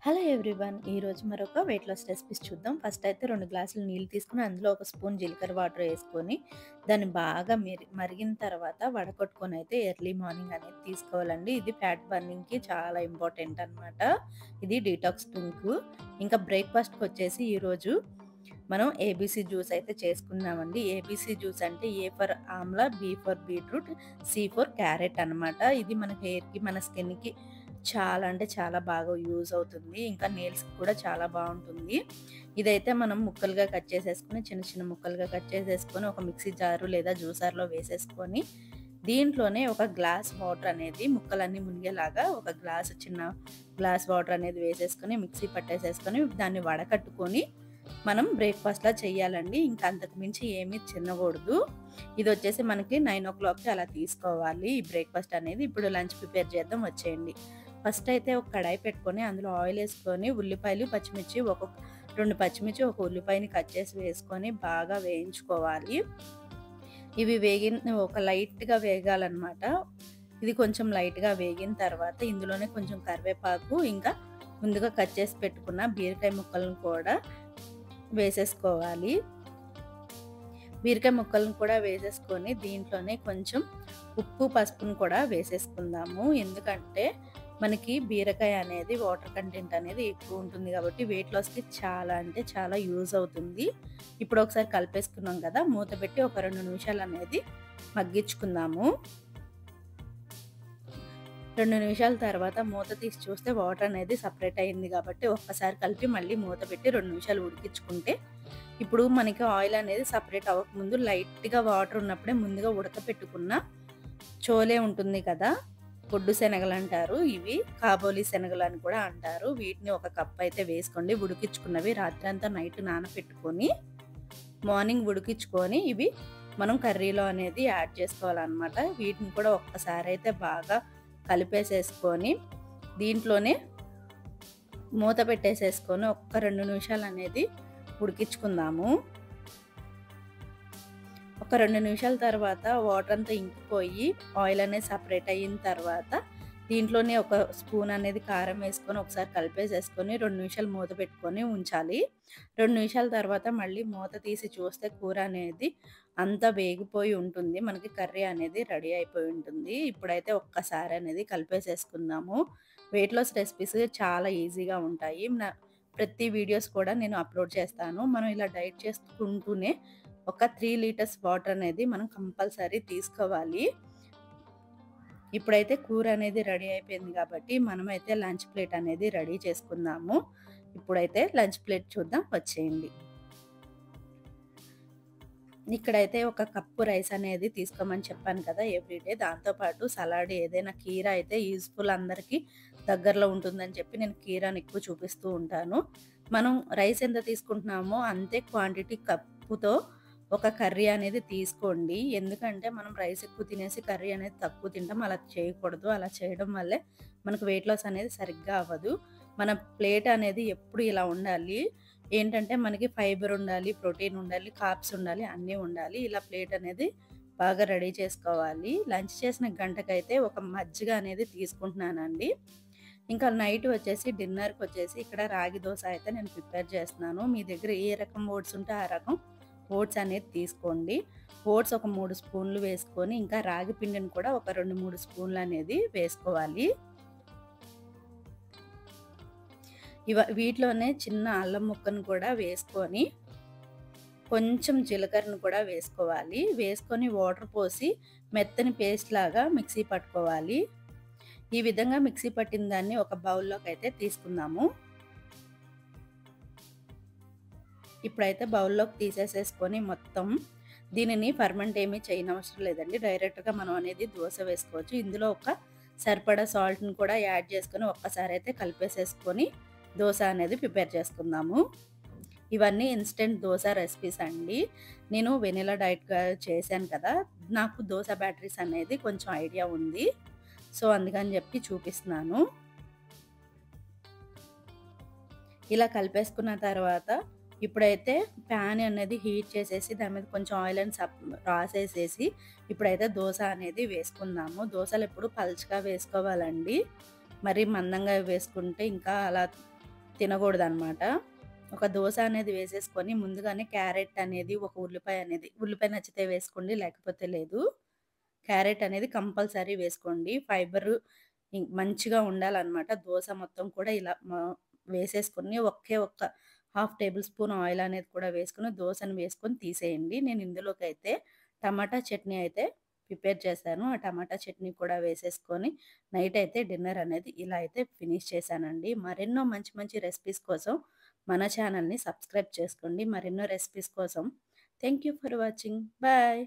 Hello everyone. ఈరోజు మరొక weight loss recipes చూద్దాం. ఫస్ట్ అయితే 2 గ్లాసులు నీళ్ళు తీసుకొని అందులో ఒక స్పూన్ జీలకర్ర వాటర్ వేసుకొని దాన్ని బాగా మరిగిన తర్వాత వడకట్టుకొని అయితే ఎర్లీ మార్నింగ్ అనేది తీసుకోవాలండి. ఇది ఫ్యాట్ బర్నింగ్‌కి చాలా ఇంపార్టెంట్ అనమాట. ఇది డీటాక్స్ డ్రింక్. ఇంకా బ్రేక్‌ఫాస్ట్‌కి వచ్చేసి ఈరోజు మనం ఏబీసీ జ్యూస్ అయితే చేసుకున్నామండి. ఏబీసీ జ్యూస్ అంటే A for amla, B for beetroot, C for carrot అనమాట. ఇది మన హెయిర్‌కి, మన స్కిన్‌కి చాలా అంటే చాలా బాగా యూజ్ అవుతుంది. ఇంకా నెయిల్స్‌కి కూడా చాలా బావుంటుంది. ఇదైతే మనం ముక్కలుగా కట్ చేసేసుకొని చిన్న చిన్న ముక్కలుగా కట్ చేసేసుకొని ఒక మిక్సీ జారు లేదా జ్యూసర్‌లో వేసేసుకొని దీంట్లోనే ఒక గ్లాస్ వాటర్ అనేది ముక్కలన్నీ మునిగేలాగా ఒక చిన్న గ్లాస్ వాటర్ అనేది వేసేసుకొని మిక్సీ పట్టేసేసుకొని దాన్ని వడకట్టుకొని మనం బ్రేక్‌ఫాస్ట్‌లా చేయాలండి. ఇంకా అంతకు మించి ఏమీ తినకూడదు. ఇదొచ్చేసి మనకి 9:00కి అలా తీసుకోవాలి ఈ బ్రేక్‌ఫాస్ట్ అనేది. ఇప్పుడు లంచ్ ప్రిపేర్ చేద్దాం వచ్చేయండి. ఫస్ట్ అయితే ఒక కడాయి పెట్టుకొని అందులో ఆయిల్ వేసుకొని ఉల్లిపాయలు, పచ్చిమిర్చి 2 పచ్చిమిర్చి, ఒక ఉల్లిపాయని కట్ చేసి వేసుకొని బాగా వేయించుకోవాలి. ఇవి ఒక లైట్‌గా వేగాలన్నమాట. ఇది కొంచెం లైట్‌గా వేగిన తర్వాత ఇందులోనే కొంచెం కరివేపాకు, ఇంకా ముందుగా కట్ చేసి పెట్టుకున్న బీరకాయ ముక్కలను కూడా వేసేసుకోవాలి. బీరకాయ ముక్కలను కూడా వేసేసుకొని దీంట్లోనే కొంచెం ఉప్పు, పసుపును కూడా వేసేసుకుందాము. ఎందుకంటే మనకి బీరకాయ అనేది వాటర్ కంటెంట్ అనేది ఎక్కువ ఉంటుంది కాబట్టి వెయిట్ లాస్‌కి చాలా అంటే చాలా యూజ్ అవుతుంది. ఇప్పుడు ఒకసారి కలిపేసుకున్నాం కదా, మూత పెట్టి ఒక 2 నిమిషాలు అనేది మగ్గించుకుందాము. 2 నిమిషాల తర్వాత మూత తీసి చూస్తే వాటర్ అనేది సపరేట్ అయింది కాబట్టి ఒక్కసారి కలిపి మళ్ళీ మూత పెట్టి 2 నిమిషాలు ఉడికించుకుంటే ఇప్పుడు మనకి ఆయిల్ అనేది సపరేట్ అవ్వకముందు లైట్‌గా వాటర్ ఉన్నప్పుడే ముందుగా ఉడకపెట్టుకున్న చోలే ఉంటుంది కదా, పొడ్డు శనగలు అంటారు. ఇవి కాబోలి శనగలు అని కూడా అంటారు. వీటిని ఒక కప్ అయితే వేసుకోండి. ఉడికించుకున్నవి రాత్రంతా నైట్ నానపెట్టుకొని మార్నింగ్ ఉడికించుకొని ఇవి మనం కర్రీలో అనేది యాడ్ చేసుకోవాలన్నమాట. వీటిని కూడా ఒక్కసారి అయితే బాగా కలిపేసేసుకొని దీంట్లోనే మూత పెట్టేసేసుకొని ఒక్క 2 నిమిషాలు అనేది ఉడికించుకుందాము. ఒక 2 నిమిషాల తర్వాత వాటర్ అంతా ఇంకిపోయి ఆయిల్ అనేది సపరేట్ అయిన తర్వాత దీంట్లోనే ఒక స్పూన్ అనేది కారం వేసుకొని ఒకసారి కలిపేసేసుకొని 2 నిమిషాలు మూత పెట్టుకొని ఉంచాలి. 2 నిమిషాల తర్వాత మళ్ళీ మూత తీసి చూస్తే కూర అనేది అంతా వేగిపోయి ఉంటుంది. మనకి కర్రీ అనేది రెడీ అయిపోయి ఉంటుంది. ఇప్పుడైతే ఒక్కసారి అనేది కలిపేసేసుకుందాము. వెయిట్ లాస్ రెసిపీస్ చాలా ఈజీగా ఉంటాయి. ప్రతి వీడియోస్ కూడా నేను అప్లోడ్ చేస్తాను. మనం ఇలా డైట్ చేసుకుంటూనే ఒక 3 లీటర్స్ వాటర్ అనేది మనం కంపల్సరీ తీసుకోవాలి. ఇప్పుడైతే కూర అనేది రెడీ అయిపోయింది కాబట్టి మనమైతే లంచ్ ప్లేట్ అనేది రెడీ చేసుకుందాము. ఇప్పుడైతే లంచ్ ప్లేట్ చూద్దాం వచ్చేయండి. ఇక్కడైతే ఒక కప్పు రైస్ అనేది తీసుకోమని చెప్పాను కదా ఎవ్రీడే. దాంతోపాటు సలాడ్ ఏదైనా కీరా అయితే యూజ్ఫుల్ అందరికీ దగ్గరలో ఉంటుందని చెప్పి నేను కీరాని ఎక్కువ చూపిస్తూ ఉంటాను. మనం రైస్ ఎంత తీసుకుంటున్నామో అంతే క్వాంటిటీ కప్పుతో ఒక కర్రీ అనేది తీసుకోండి. ఎందుకంటే మనం రైస్ ఎక్కువ తినేసి కర్రీ అనేది తక్కువ తింటాం. అలా చేయకూడదు. అలా చేయడం వల్లే మనకు వెయిట్ లాస్ అనేది సరిగ్గా అవ్వదు. మన ప్లేట్ అనేది ఎప్పుడు ఇలా ఉండాలి. ఏంటంటే మనకి ఫైబర్ ఉండాలి, ప్రోటీన్ ఉండాలి, కార్బ్స్ ఉండాలి, అన్నీ ఉండాలి. ఇలా ప్లేట్ అనేది బాగా రెడీ చేసుకోవాలి. లంచ్ చేసిన గంటకైతే ఒక మజ్జిగ అనేది తీసుకుంటున్నానండి. ఇంకా నైట్ వచ్చేసి డిన్నర్‌కి వచ్చేసి ఇక్కడ రాగి దోస అయితే నేను ప్రిపేర్ చేస్తున్నాను. మీ దగ్గర ఏ రకం ఓట్స్ ఉంటే ఆ రకం ఓట్స్ అనేది తీసుకోండి. ఓట్స్ ఒక 3 స్పూన్లు వేసుకొని ఇంకా రాగి పిండిని కూడా ఒక 2, 3 స్పూన్లు అనేది వేసుకోవాలి. వీటిలోనే చిన్న అల్లం ముక్కను కూడా వేసుకొని కొంచెం జీలకర్రను కూడా వేసుకోవాలి. వేసుకొని వాటర్ పోసి మెత్తని పేస్ట్ లాగా మిక్సీ పట్టుకోవాలి. ఈ విధంగా మిక్సీ పట్టిన దాన్ని ఒక బౌల్లోకి అయితే తీసుకుందాము. ఇప్పుడైతే బౌల్లోకి తీసేసేసుకొని మొత్తం దీనిని ఫర్మెంట్ ఏమీ చేయనవసరం లేదండి. డైరెక్ట్‌గా మనం అనేది దోస వేసుకోవచ్చు. ఇందులో ఒక సరిపడా సాల్ట్‌ని కూడా యాడ్ చేసుకొని ఒక్కసారి అయితే కలిపేసేసుకొని దోస అనేది ప్రిపేర్ చేసుకుందాము. ఇవన్నీ ఇన్‌స్టంట్ దోస రెసిపీస్ అండి. నేను వెనిలా డైట్‌గా చేశాను కదా, నాకు దోస బ్యాటరీస్ అనేది కొంచెం ఐడియా ఉంది. సో అందుకని చెప్పి చూపిస్తున్నాను. ఇలా కలిపేసుకున్న తర్వాత ఇప్పుడైతే ప్యాన్ అనేది హీట్ చేసేసి దాని మీద కొంచెం ఆయిల్ అండ్ రాసేసేసి ఇప్పుడైతే దోస అనేది వేసుకుందాము. దోసలు ఎప్పుడు పల్చగా వేసుకోవాలండి. మరి మందంగా వేసుకుంటే ఇంకా అలా తినకూడదనమాట. ఒక దోస అనేది వేసేసుకొని ముందుగానే క్యారెట్ అనేది, ఒక ఉల్లిపాయ అనేది, ఉల్లిపాయ నచ్చితే వేసుకోండి లేకపోతే లేదు. క్యారెట్ అనేది కంపల్సరీ వేసుకోండి. ఫైబరు మంచిగా ఉండాలనమాట. దోస మొత్తం కూడా ఇలా వేసేసుకొని ఒక్క హాఫ్ టేబుల్ స్పూన్ ఆయిల్ అనేది కూడా వేసుకొని దోసని వేసుకొని తీసేయండి. నేను ఇందులోకైతే టమాటా చట్నీ అయితే ప్రిపేర్ చేశాను. ఆ టమాటా చట్నీ కూడా వేసేసుకొని నైట్ అయితే డిన్నర్ అనేది ఇలా అయితే ఫినిష్ చేశానండి. మరెన్నో మంచి మంచి రెసిపీస్ కోసం మన ఛానల్‌ని సబ్స్క్రైబ్ చేసుకోండి. మరెన్నో రెసిపీస్ కోసం thank you for watching. Bye.